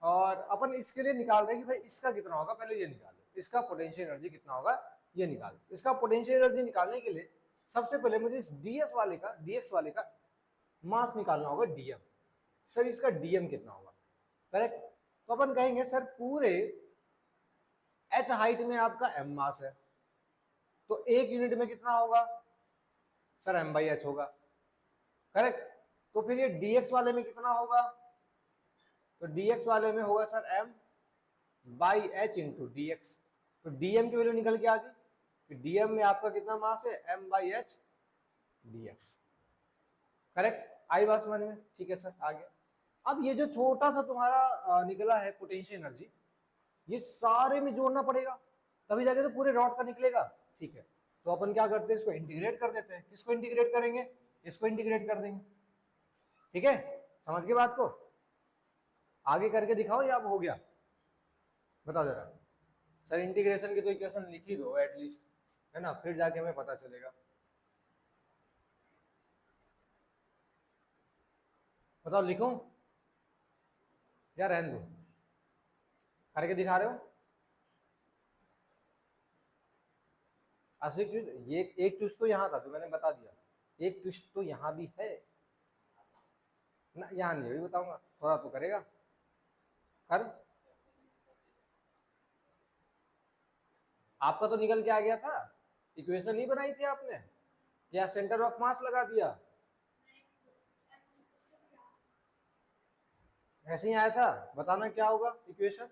और अपन इसके लिए निकाल रहे हैं कि भाई इसका कितना होगा, पहले ये निकाल लो, इसका पोटेंशियल एनर्जी कितना होगा, ये निकाल। इसका पोटेंशियल एनर्जी निकालने के लिए सबसे पहले मुझे इस dx वाले का मास निकालना होगा dm, सर इसका dm कितना होगा, करेक्ट। तो अपन कहेंगे सर पूरे h हाइट में आपका m मास है, तो एक यूनिट में कितना होगा, सर m बाई एच होगा, करेक्ट। तो फिर ये dx वाले में कितना होगा, तो dx वाले में होगा sir m by H into D x. तो dm की वैल्यू निकल के आ गई कि dm में आपका कितना मास है, m by H dx, correct. आई बात समझ में, ठीक है सर, आ गया। अब ये जो छोटा सा तुम्हारा निकला है पोटेंशियल एनर्जी, ये सारे में जोड़ना पड़ेगा तभी जाके तो पूरे रॉड का निकलेगा, ठीक है। तो अपन क्या करते हैं, इसको इंटीग्रेट कर देते हैं। किसको इंटीग्रेट करेंगे, इसको इंटीग्रेट कर देंगे, ठीक है। समझ गए बात को, आगे करके दिखाओ या अब हो गया, बताओ जरा। सर इंटीग्रेशन की तो इक्वेशन लिख ही दो एटलीस्ट, है ना, फिर जाके हमें पता चलेगा। बताओ लिखूं या रहने दो, करके दिखा रहे हो। असली ट्विस्ट ये एक ट्विस्ट तो यहाँ था जो मैंने बता दिया, एक ट्विस्ट तो यहाँ भी है ना, यहाँ नहीं, अभी बताऊंगा, थोड़ा तो करेगा कर। आपका तो निकल के आ गया था, इक्वेशन नहीं बनाई थी आपने, क्या सेंटर ऑफ मास लगा दिया, ऐसे ही आया था। बताना क्या होगा इक्वेशन,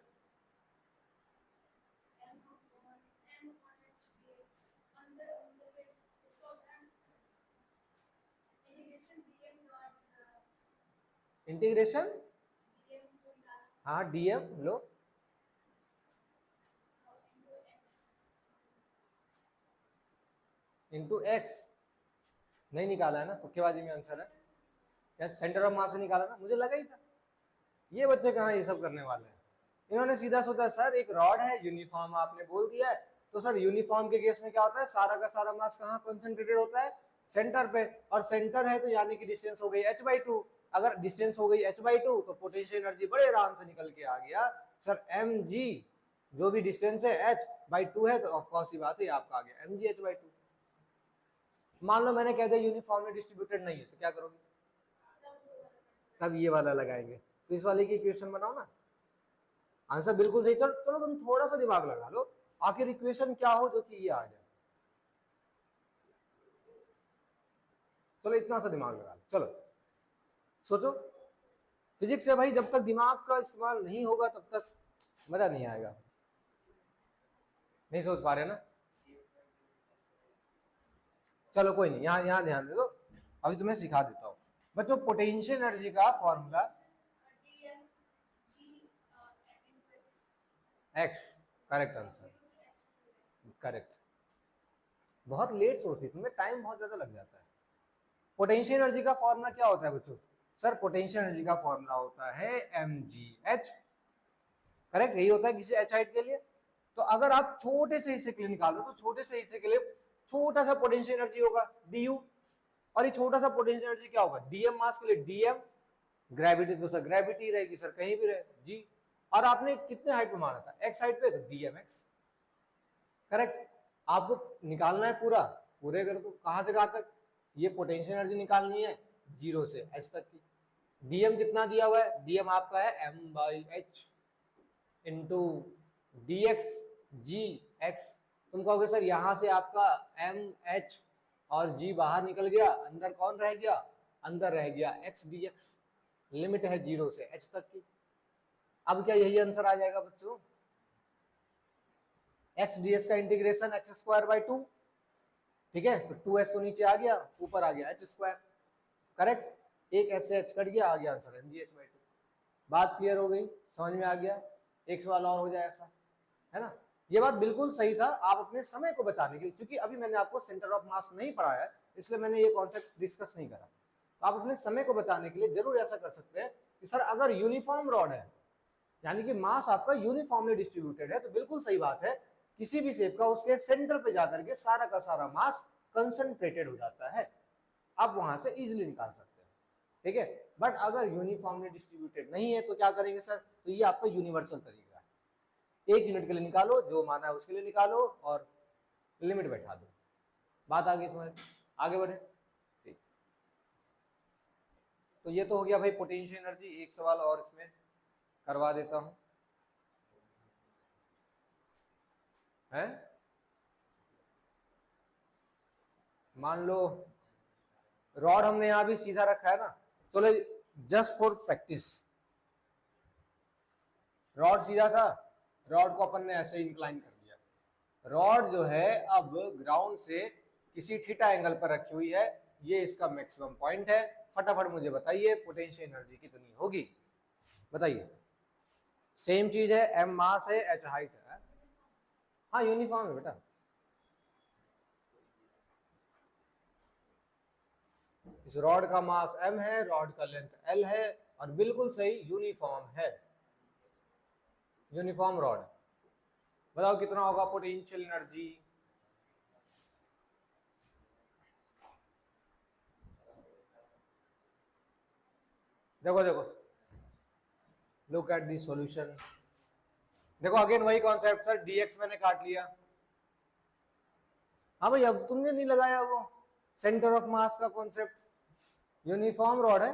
इंटीग्रेशन, हाँ डीएम लो, इंटू एक्स, नहीं निकाला है ना, तुक्केबाजी में आंसर है, क्या सेंटर ऑफ मास से निकाला ना, मुझे लगा ही था। ये बच्चे कहाँ ये सब करने वाले हैं, इन्होंने सीधा सोचा सर एक रॉड है यूनिफॉर्म, आपने बोल दिया है, तो सर यूनिफॉर्म के केस में क्या होता है, सारा का सारा मास कहाँ कंसंट्रेटेड होता है, सेंटर पे, और सेंटर है तो यानी कि डिस्टेंस हो गई h/2। अगर डिस्टेंस हो गई h/2 तो पोटेंशियल एनर्जी बड़े आराम से निकल के आ गया सर mg, जो भी डिस्टेंस है h/2 है, तो ऑफकोर्स ही बात है आपका आ गया mg h/2। मान लो मैंने कह दिया यूनिफॉर्मली डिस्ट्रीब्यूटेड नहीं है, तो क्या करोगे, तब ये वाला लगाएंगे, तो इस वाले की इक्वेशन बनाओ ना, आंसर बिल्कुल सही। चलो चलो तुम थोड़ा सा दिमाग लगा लो, आखिर इक्वेशन क्या हो जो कि ये आ जाए, चलो इतना सा दिमाग लगा लो, चलो सोचो। फिजिक्स है भाई, जब तक दिमाग का इस्तेमाल नहीं होगा तब तक मजा नहीं आएगा। नहीं सोच पा रहे ना, चलो कोई नहीं, यहाँ यहाँ ध्यान दे दो, अभी तुम्हें सिखा देता हूँ बच्चों। पोटेंशियल एनर्जी का formula x, correct answer, correct. बहुत लेट सोचती, तुम्हें टाइम बहुत ज्यादा लग जाता है। पोटेंशियल एनर्जी का फॉर्मूला क्या होता है बच्चों, सर पोटेंशियल एनर्जी का फॉर्मूला होता है mgh, करेक्ट, यही होता है किसी h हाइट के लिए। तो अगर आप छोटे से हिस्से के लिए निकालो तो छोटे से हिस्से के लिए छोटा सा पोटेंशियल एनर्जी होगा du, और ये छोटा सा पोटेंशियल एनर्जी क्या होगा, dm मास के लिए dm, ग्रेविटी तो सर ग्रेविटी रहेगी सर कहीं भी रहे जी, और आपने कितने हाइट पे माना था, x हाइट पे, तो dmx, करेक्ट। आपको निकालना है पूरा, पूरे करो तो कहां से कहां तक, ये पोटेंशियल एनर्जी निकालनी है 0 से h तक की। dm कितना दिया हुआ है, dm आपका है m/h इंटू dx gx। तुम कहोगे सर यहां से आपका mh और g बाहर निकल गया, अंदर कौन रह गया, अंदर रह गया x dx, लिमिट है 0 से h तक की। अब क्या यही आंसर आ जाएगा बच्चों, x ds का इंटीग्रेशन x²/2, ठीक है, तो 2h तो नीचे आ गया, ऊपर आ गया h², करेक्ट, एक h से h कट गया, आ गया आंसर mgh/2। बात क्लियर हो गई, समझ में आ गया, एक सवाल और हो जाए ऐसा, है ना। ये बात बिल्कुल सही था, आप अपने समय को बचाने के लिए, क्योंकि अभी मैंने आपको सेंटर ऑफ मास नहीं पढ़ाया है इसलिए मैंने ये कॉन्सेप्ट डिस्कस नहीं करा, तो आप अपने समय को बचाने के लिए जरूर ऐसा कर सकते हैं कि सर अगर यूनिफॉर्म रॉड है, यानी कि मास आपका यूनिफॉर्मली डिस्ट्रीब्यूटेड है, तो बिल्कुल सही बात है, किसी भी शेप का उसके सेंटर पे जाकर के सारा का सारा मास कंसंट्रेटेड हो जाता है, आप वहां से इजिली निकाल सकते हैं, ठीक है। बट अगर यूनिफॉर्मली डिस्ट्रीब्यूटेड नहीं है तो क्या करेंगे सर, तो ये आपका यूनिवर्सल तरीका है, 1 यूनिट के लिए निकालो, जो माना है उसके लिए निकालो और लिमिट बैठा दो, बात आगे समझ, आगे बढ़े, ठीक। तो ये तो हो गया भाई पोटेंशियल एनर्जी। एक सवाल और इसमें करवा देता हूं, है मान लो रॉड हमने यहां भी सीधा रखा है ना, चलो जस्ट फॉर प्रैक्टिस, रॉड सीधा था, रॉड को अपन ने ऐसे इंक्लाइन कर दिया, रॉड जो है अब ग्राउंड से किसी थीटा एंगल पर रखी हुई है, ये इसका मैक्सिमम पॉइंट है। फटाफट मुझे बताइए पोटेंशियल एनर्जी कितनी होगी, बताइए। सेम चीज है, m मास है, h हाइट है, हाँ यूनिफॉर्म है बेटा, इस रॉड का मास m है, रॉड का लेंथ l है, और बिल्कुल सही यूनिफॉर्म है, यूनिफॉर्म रॉड। बताओ कितना होगा पोटेंशियल एनर्जी, देखो देखो, लुक एट दी सॉल्यूशन। देखो अगेन वही कॉन्सेप्ट सर, dx मैंने काट लिया, हाँ भाई अब तुमने नहीं लगाया वो सेंटर ऑफ मास का कॉन्सेप्ट, यूनिफॉर्म रॉड है,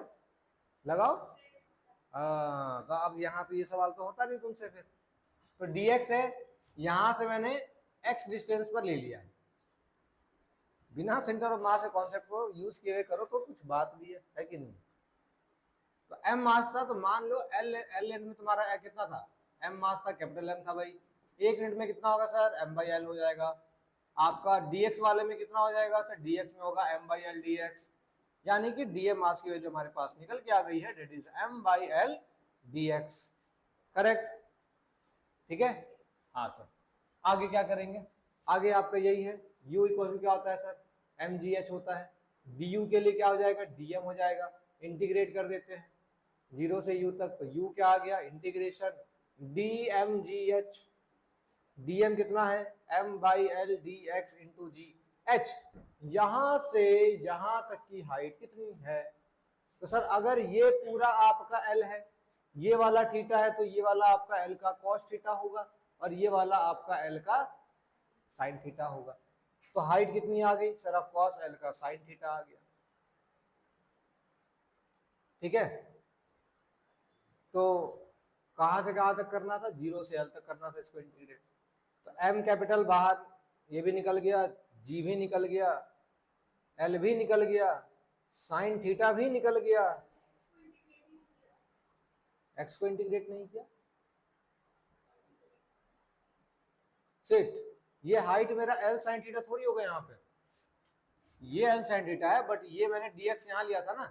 लगाओ। तो अब यहाँ तो ये सवाल तो होता नहीं तुमसे फिर, तो dx है, यहां से मैंने x डिस्टेंस पर ले लिया है, बिना सेंटर ऑफ मास के कॉन्सेप्ट को यूज किए हुए करो तो कुछ बात भी है कि नहीं। तो m मास था, तो मान लो l लेंथ में तुम्हारा कितना था, m मास था, कैपिटल M था भाई, एक मिनट में कितना होगा सर, m/l हो जाएगा। आपका dx वाले में कितना हो जाएगा सर, dx में होगा m/l dx, यानी कि dm मास की वैल्यू हमारे पास निकल के आ गई है, that is m/l dx, correct, ठीक है। हाँ सर, आगे क्या करेंगे, आगे आपका यही है, u इक्वल टू क्या होता है सर, mgh होता है, du के लिए क्या हो जाएगा, dm हो जाएगा, इंटीग्रेट कर देते हैं 0 से u तक, तो u क्या आ गया, इंटीग्रेशन dmgh, dm कितना है, m/l dx इंटू जी, h यहां से यहां तक की हाइट कितनी है, तो सर अगर ये पूरा आपका l है, ये वाला थीटा है, तो ये वाला आपका l का cos थीटा होगा, और ये वाला आपका l का sin थीटा होगा, तो हाइट कितनी आ गई सर, ऑफ cos l का sin थीटा आ गया, ठीक है। तो कहां से कहां तक करना था, 0 से l तक करना था इसको इंटीग्रेट, तो m कैपिटल बाहर, ये भी निकल गया, g भी निकल गया, l भी निकल गया, sin थीटा भी निकल गया, x को इंटीग्रेट नहीं किया, सिट, ये हाइट मेरा l sin थीटा थोड़ी होगा यहाँ पे, ये l sin थीटा है, बट ये मैंने dx यहाँ लिया था ना,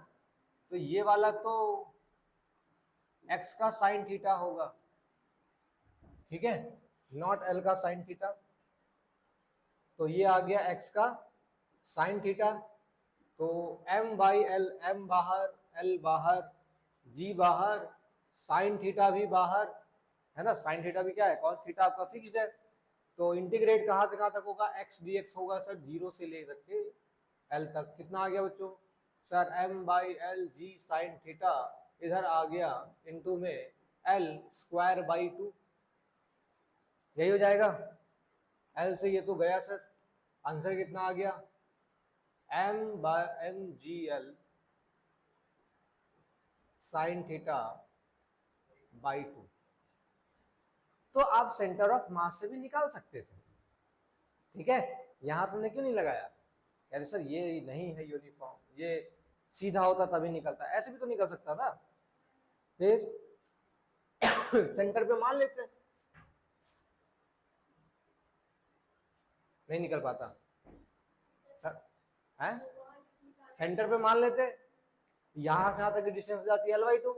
तो ये वाला तो x का sin थीटा होगा, ठीक है, नॉट l का sin थीटा, तो ये आ गया x का sin थीटा, तो m/l, m बाहर, l बाहर, g बाहर, sin थीटा भी बाहर, है ना, sin थीटा भी क्या है, cos थीटा आपका फिक्स्ड है, तो इंटीग्रेट कहां से कहां तक होगा, x dx होगा सर 0 से ले रखे l तक, कितना आ गया बच्चों sir, m/l g sin theta, इधर आ गया इनटू में l²/2, यही हो जाएगा, l से ये तो गया सर, आंसर कितना आ गया, m/mgl sin थीटा बाई 2, तो आप सेंटर ऑफ मास से भी निकाल सकते थे, ठीक है, यहां तुमने क्यों नहीं लगाया, कह रहे सर ये नहीं है यूनिफॉर्म, ये सीधा होता तभी निकलता, ऐसे भी तो निकल सकता था, फिर सेंटर पे मान लेते, नहीं निकल पाता सर, है सेंटर पे मान लेते, यहां से यहां तक की डिस्टेंस जाती है l/2,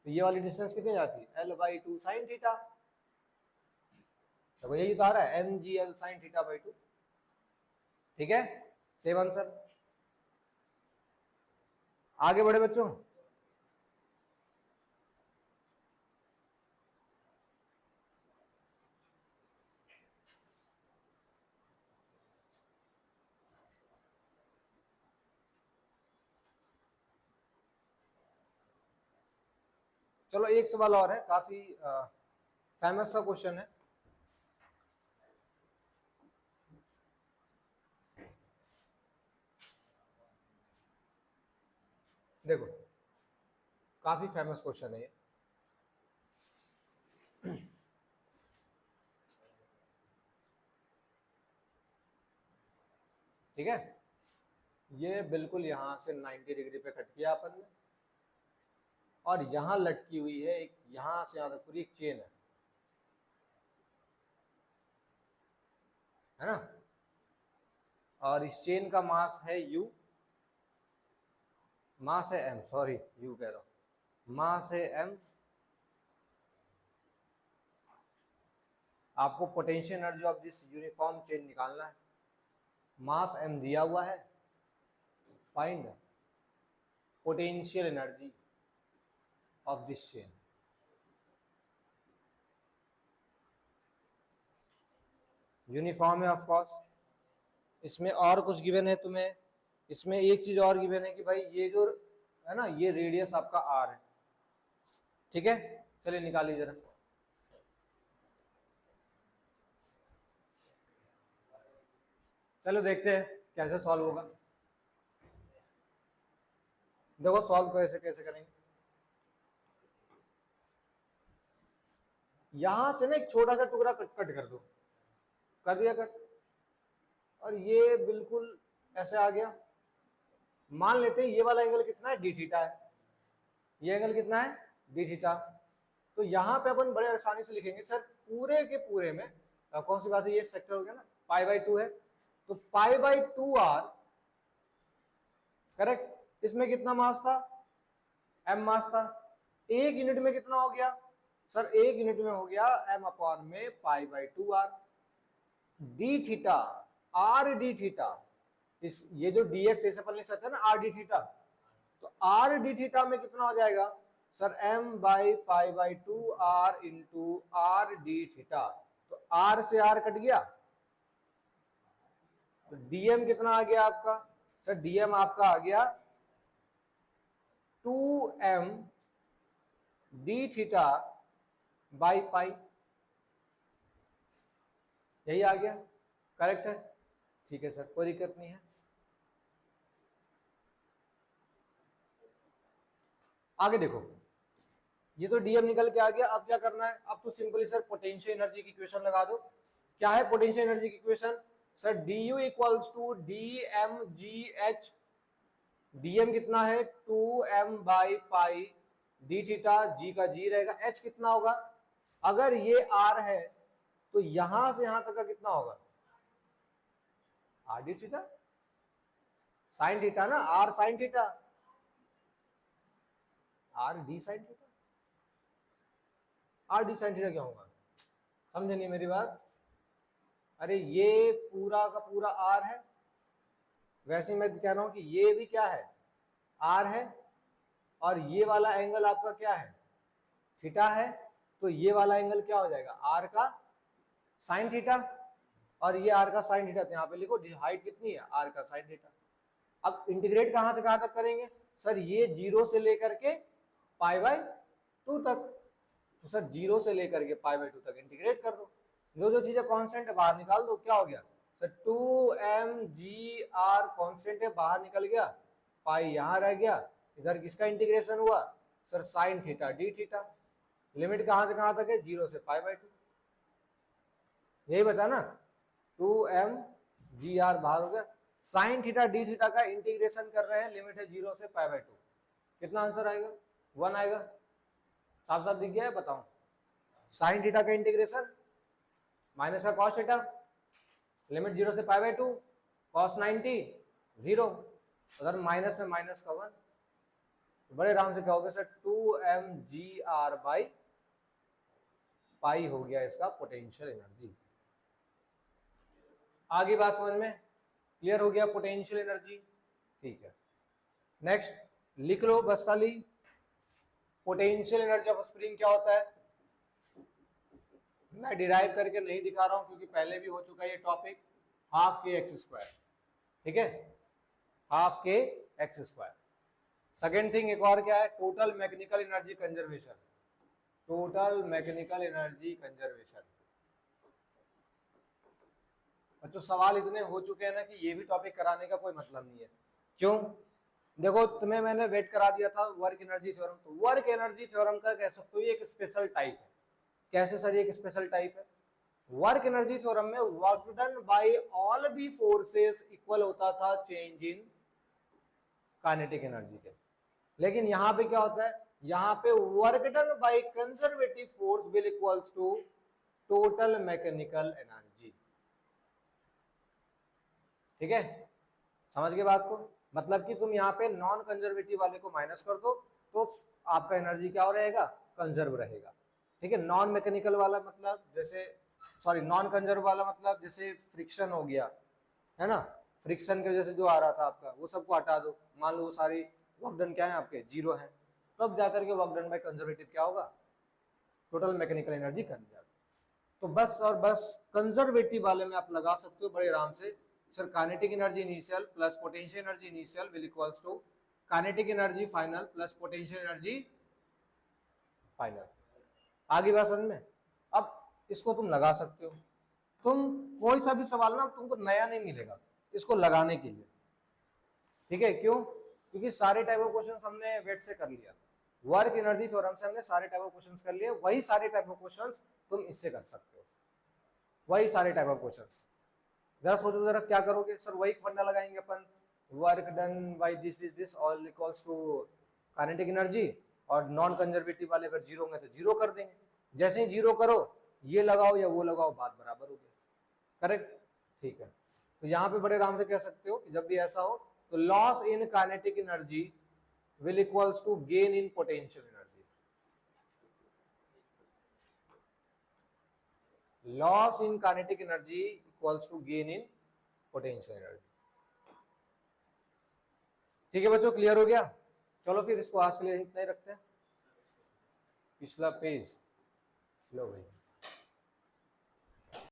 तो ये वाली डिस्टेंस कितनी जाती है, l/2 sin थीटा, तो यही तो आ रहा है mgl sin थीटा बाई 2, ठीक है, सेम आंसर। आगे बढ़े बच्चों, चलो एक सवाल और है, काफी फेमस सा क्वेश्चन है, देखो काफी फेमस क्वेश्चन है ये, ठीक है, ये बिल्कुल यहाँ से 90 डिग्री पे कट किया अपन ने, और यहाँ लटकी हुई है एक, यहाँ से यहाँ तक पूरी एक चेन है ना, और इस चेन का मास है u, मास है m, सॉरी u कह रहा हूं, मास है m। आपको potential energy of this uniform chain निकालना है, मास m दिया हुआ है, find potential energy of this chain. Uniform है ऑफ कोर्स, इसमें और कुछ गिवन है तुम्हें, इसमें एक चीज और गिवन है कि भाई ये जो है ना, ये रेडियस आपका r है, ठीक है। चलिए निकालिए जरा। चलो देखते हैं कैसे सॉल्व होगा। देखो सॉल्व कैसे कैसे करेंगे, यहां से ना एक छोटा सा टुकड़ा कट कर दो, कर दिया कट, और ये बिल्कुल ऐसे आ गया। मान लेते हैं ये वाला एंगल कितना है, डी थीटा है, ये एंगल कितना है, डी थीटा। तो यहाँ पे अपन बड़े आसानी से लिखेंगे सर, पूरे के पूरे में कौन सी बात है, ये सेक्टर हो गया ना, π/2 है, तो π/2 r, करेक्ट। इसमें कितना मास था, m मास था। एक यूनिट में कितना हो गया सर, एक यूनिट में हो गया m में π/2 r। D theta, R D theta, इस ये जो dx ऐसे अपन लिख सकते हैं ना, आर डी थीटा, तो आर डी थीटा में कितना हो जाएगा sir, m/π/2 r into R D theta. तो r से r कट गया, तो dm कितना आ गया आपका सर, dm आपका आ गया 2m D theta by pi, यही आ गया, करेक्ट है, ठीक है सर, कोई दिक्कत नहीं है। आगे देखो, ये तो dm निकल के आ गया, अब क्या करना है, अब तो सिंपली सर पोटेंशियल एनर्जी की इक्वेशन लगा दो। क्या है पोटेंशियल एनर्जी की equation sir, du equals to dmgh, dm कितना है 2m by pi d theta, g का g रहेगा, h कितना होगा, अगर ये r है तो यहां से यहां तक का कितना होगा, R D theta, sine theta ना, r sine theta, R D sine theta, R D sine theta क्या होगा, समझे नहीं मेरी बात। अरे ये पूरा का पूरा आर है, वैसे मैं कह रहा हूं कि ये भी क्या है, आर है, और ये वाला एंगल आपका क्या है, थीटा है, तो ये वाला एंगल क्या हो जाएगा, आर का साइन थीटा, और ये आर का साइन थीटा, तो यहाँ पे लिखो हाइट कितनी है, आर का साइन थीटा। अब इंटीग्रेट कहां से कहां तक करेंगे सर, ये 0 से लेकर के π/2 तक, तो सर 0 से लेकर के π/2 तक इंटीग्रेट कर दो, जो जो चीजें कांस्टेंट है बाहर निकाल दो, क्या हो गया सर, 2mgr कांस्टेंट है, बाहर निकल गया, पाई यहां रह गया, इधर किसका इंटीग्रेशन हुआ sir, sine theta D theta, limit कहां से कहां तक है, 0 से π/2, यही बचा ना, 2mgr बाहर हो गया, साइन थीटा डी थीटा का इंटीग्रेशन कर रहे हैं, लिमिट है 0 से π/2, कितना आंसर आएगा, 1 आएगा, साफ साफ दिख गया है, बताओ, साइन थीटा का इंटीग्रेशन माइनस का कॉस थीटा, लिमिट 0 से π/2, कॉस 90 0, अगर माइनस में माइनस का 1, तो बड़े आराम से क्या होगा सर, 2mgr बाई पाई हो गया इसका पोटेंशियल एनर्जी। आगे बात समझ में क्लियर हो गया, पोटेंशियल एनर्जी, ठीक है। नेक्स्ट लिख लो बस खाली, पोटेंशियल एनर्जी ऑफ स्प्रिंग क्या होता है, मैं डिराइव करके नहीं दिखा रहा हूं क्योंकि पहले भी हो चुका है ये टॉपिक, हाफ के एक्स स्क्वायर, ठीक है, हाफ के एक्स स्क्वायर। सेकेंड थिंग एक और क्या है, total mechanical energy conservation, total mechanical energy conservation. बच्चों सवाल इतने हो चुके हैं ना कि ये भी टॉपिक कराने का कोई मतलब नहीं है, क्यों, देखो तुम्हें मैंने वेट करा दिया था वर्क एनर्जी थ्योरम, तो वर्क एनर्जी थ्योरम का कह सकते हो एक स्पेशल टाइप है, कैसे सर ये एक स्पेशल टाइप है, वर्क एनर्जी थ्योरम में work done by all the forces equal होता था चेंज इन काइनेटिक एनर्जी के। लेकिन यहाँ पे क्या होता है, यहाँ पे work done by conservative force will equals to total mechanical energy. ठीक है, समझ गए बात को? मतलब कि तुम यहाँ पे नॉन कंजर्वेटिव वाले को माइनस कर दो तो आपका एनर्जी क्या हो रहेगा, कंजर्व रहेगा। ठीक है, नॉन मैकेनिकल वाला मतलब जैसे, सॉरी नॉन कंजर्व वाला मतलब जैसे फ्रिक्शन हो गया, है ना, फ्रिक्शन की वजह से जो आ रहा था आपका वो सबको हटा दो, मान लो वो सारी वर्क डन क्या है आपके, जीरो है, तब जाकर के वर्क डन बाय कंजर्वेटिव क्या होगा, टोटल मैकेनिकल एनर्जी कर दिया। तो बस और बस कंजर्वेटिव वाले में आप लगा सकते हो बड़े आराम से, sir kinetic energy initial plus potential energy initial will equals to kinetic energy final plus potential energy final. आगे बात समझ में? अब इसको तुम लगा सकते हो, तुम कोई सा भी सवाल ना तुमको नया नहीं मिलेगा इसको लगाने के लिए। ठीक है, क्यों? क्योंकि सारे टाइप ऑफ क्वेश्चन हमने वेट से कर लिया, वर्क एनर्जी थ्योरम से हमने सारे टाइप ऑफ क्वेश्चंस कर लिए, वही सारे टाइप ऑफ क्वेश्चंस तुम इससे कर सकते हो, वही सारे टाइप ऑफ क्वेश्चंस। जरा सोचो जरा क्या करोगे, सर वही फंडा लगाएंगे अपन, work done by this this this all equals to kinetic energy, और नॉन कंजर्वेटिव वाले अगर जीरो होंगे तो जीरो कर देंगे, जैसे ही जीरो करो ये लगाओ या वो लगाओ बात बराबर हो गई। करेक्ट? ठीक है, तो यहाँ पे बड़े आराम से कह सकते हो कि जब भी ऐसा हो तो loss in kinetic energy will equals to gain in potential energy. Loss in kinetic energy equals to gain in potential energy. ठीक है बच्चों, क्लियर हो गया? चलो फिर इसको आज के लिए इतना ही रखते हैं। पिछला पेज लो भाई।